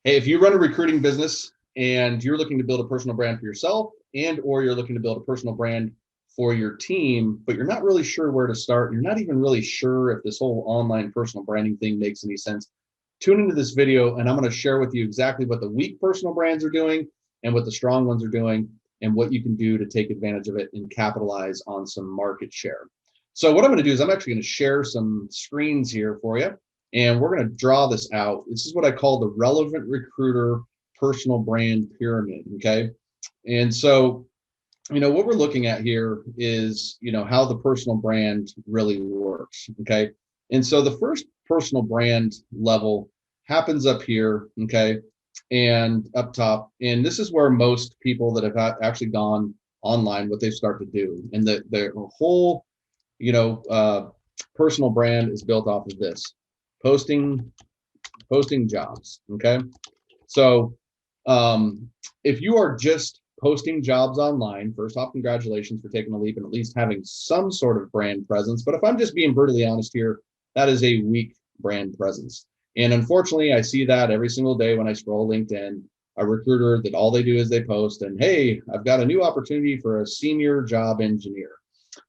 Hey, if you run a recruiting business and you're looking to build a personal brand for yourself and or you're looking to build a personal brand for your team, but you're not really sure where to start, you're not even really sure if this whole online personal branding thing makes any sense, tune into this video and I'm going to share with you exactly what the weak personal brands are doing and what the strong ones are doing and what you can do to take advantage of it and capitalize on some market share. So what I'm going to do is I'm actually going to share some screens here for you. And we're going to draw this out. This is what I call the relevant recruiter personal brand pyramid. Okay. And so, what we're looking at here is, how the personal brand really works. Okay. And so the first personal brand level happens up here. Okay. And up top. And this is where most people that have actually gone online, what they start to do. And the whole, you know, uh, personal brand is built off of this posting jobs. Okay. So if you are just posting jobs online, first off, congratulations for taking a leap and at least having some sort of brand presence. But if I'm just being brutally honest here, that is a weak brand presence. And unfortunately, I see that every single day when I scroll LinkedIn, a recruiter that all they do is they post and, hey, I've got a new opportunity for a senior job engineer.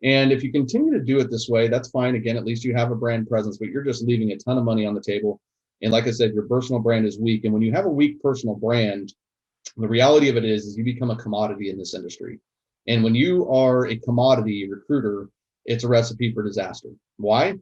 And if you continue to do it this way, that's fine. Again, at least you have a brand presence, but you're just leaving a ton of money on the table. And like I said, your personal brand is weak. And when you have a weak personal brand, the reality of it is you become a commodity in this industry. And when you are a commodity recruiter, it's a recipe for disaster. Why?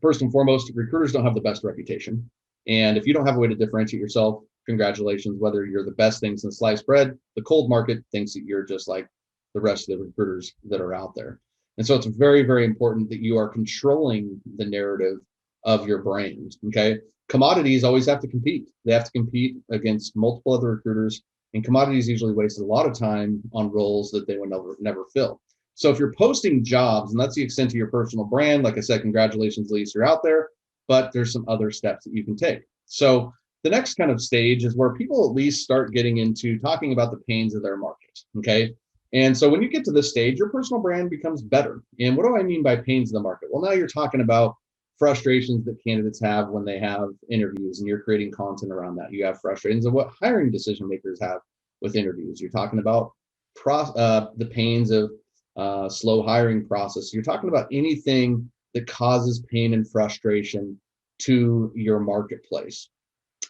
First and foremost, recruiters don't have the best reputation. And if you don't have a way to differentiate yourself, congratulations, whether you're the best thing since sliced bread, the cold market thinks that you're just like the rest of the recruiters that are out there. And so it's very, very important that you are controlling the narrative of your brand. Okay. Commodities always have to compete. They have to compete against multiple other recruiters. And commodities usually waste a lot of time on roles that they would never fill. So if you're posting jobs, and that's the extent of your personal brand, like I said, congratulations, Lisa, you're out there, but there's some other steps that you can take. So the next kind of stage is where people at least start getting into talking about the pains of their market. Okay. And so when you get to this stage, your personal brand becomes better. And what do I mean by pains of the market? Well, now you're talking about frustrations that candidates have when they have interviews and you're creating content around that. You have frustrations of what hiring decision makers have with interviews. You're talking about the pains of slow hiring process. You're talking about anything that causes pain and frustration to your marketplace.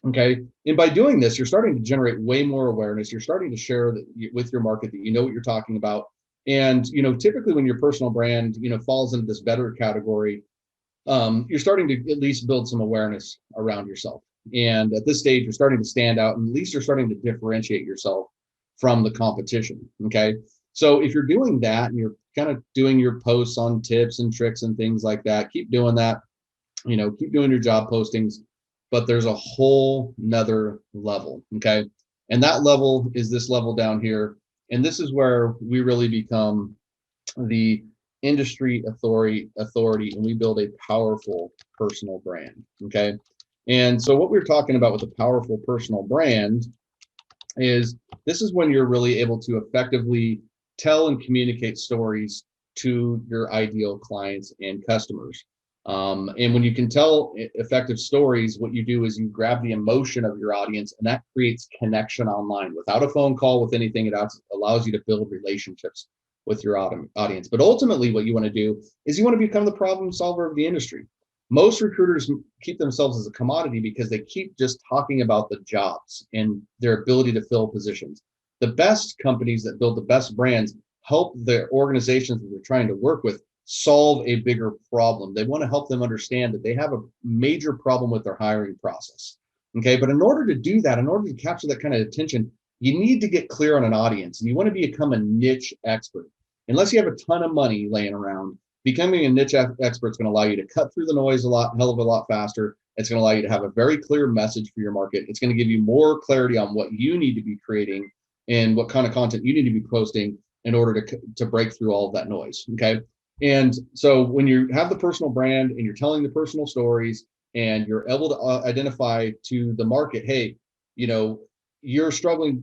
Okay. And by doing this, you're starting to generate way more awareness. You're starting to share with your market that you know what you're talking about. And, typically when your personal brand, falls into this better category, you're starting to at least build some awareness around yourself. And at this stage, you're starting to stand out and at least you're starting to differentiate yourself from the competition. Okay. So if you're doing that and you're kind of doing your posts on tips and tricks and things like that, keep doing that, keep doing your job postings, but there's a whole nother level. Okay. And that level is this level down here. And this is where we really become the industry authority and we build a powerful personal brand. Okay. And so what we're talking about with a powerful personal brand is this is when you're really able to effectively tell and communicate stories to your ideal clients and customers. And when you can tell effective stories, what you do is you grab the emotion of your audience and that creates connection online without a phone call, with anything. It allows you to build relationships with your audience. But ultimately what you want to do is you want to become the problem solver of the industry. Most recruiters keep themselves as a commodity because they keep just talking about the jobs and their ability to fill positions. The best companies that build the best brands help the organizations that they're trying to work with solve a bigger problem. They want to help them understand that they have a major problem with their hiring process. Okay, but in order to do that, in order to capture that kind of attention, you need to get clear on an audience and you want to become a niche expert. Unless you have a ton of money laying around, becoming a niche expert is going to allow you to cut through the noise hell of a lot faster. It's going to allow you to have a very clear message for your market. It's going to give you more clarity on what you need to be creating and what kind of content you need to be posting in order to break through all of that noise. Okay. And so when you have the personal brand and you're telling the personal stories and you're able to identify to the market, hey, you're struggling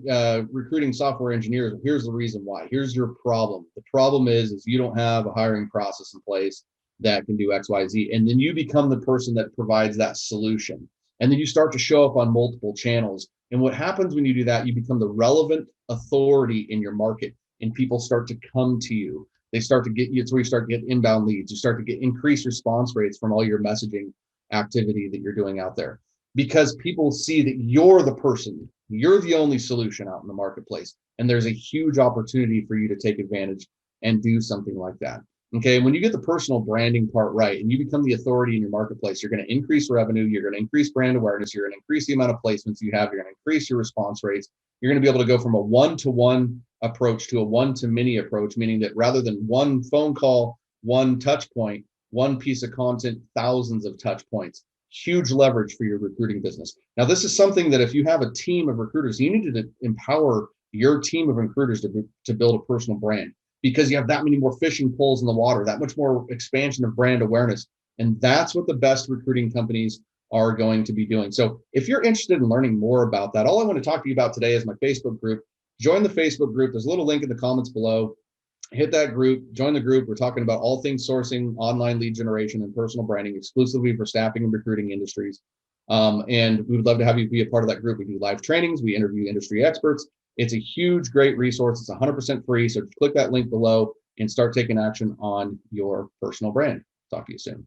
recruiting software engineers. Here's the reason why. Here's your problem. The problem is you don't have a hiring process in place that can do X, Y, Z. And then you become the person that provides that solution. And then you start to show up on multiple channels. And what happens when you do that, you become the relevant authority in your market, and people start to come to you. They start to get you. It's where you start to get inbound leads. You start to get increased response rates from all your messaging activity that you're doing out there, because people see that you're the person, you're the only solution out in the marketplace. And there's a huge opportunity for you to take advantage and do something like that. Okay. When you get the personal branding part right and you become the authority in your marketplace, you're going to increase revenue, you're going to increase brand awareness, you're going to increase the amount of placements you have, you're going to increase your response rates. You're going to be able to go from a one-to-one approach to a one-to-many approach, meaning that rather than one phone call, one touch point, one piece of content, thousands of touch points. Huge leverage for your recruiting business. Now, this is something that if you have a team of recruiters, you need to empower your team of recruiters to build a personal brand, because you have that many more fishing poles in the water, that much more expansion of brand awareness. And that's what the best recruiting companies are going to be doing. So if you're interested in learning more about that, all I want to talk to you about today is my Facebook group. Join the Facebook group. There's a little link in the comments below. Hit that group, join the group. We're talking about all things sourcing, online lead generation, and personal branding exclusively for staffing and recruiting industries. And we would love to have you be a part of that group. We do live trainings, we interview industry experts. It's a huge, great resource. It's 100% free. So click that link below and start taking action on your personal brand. Talk to you soon.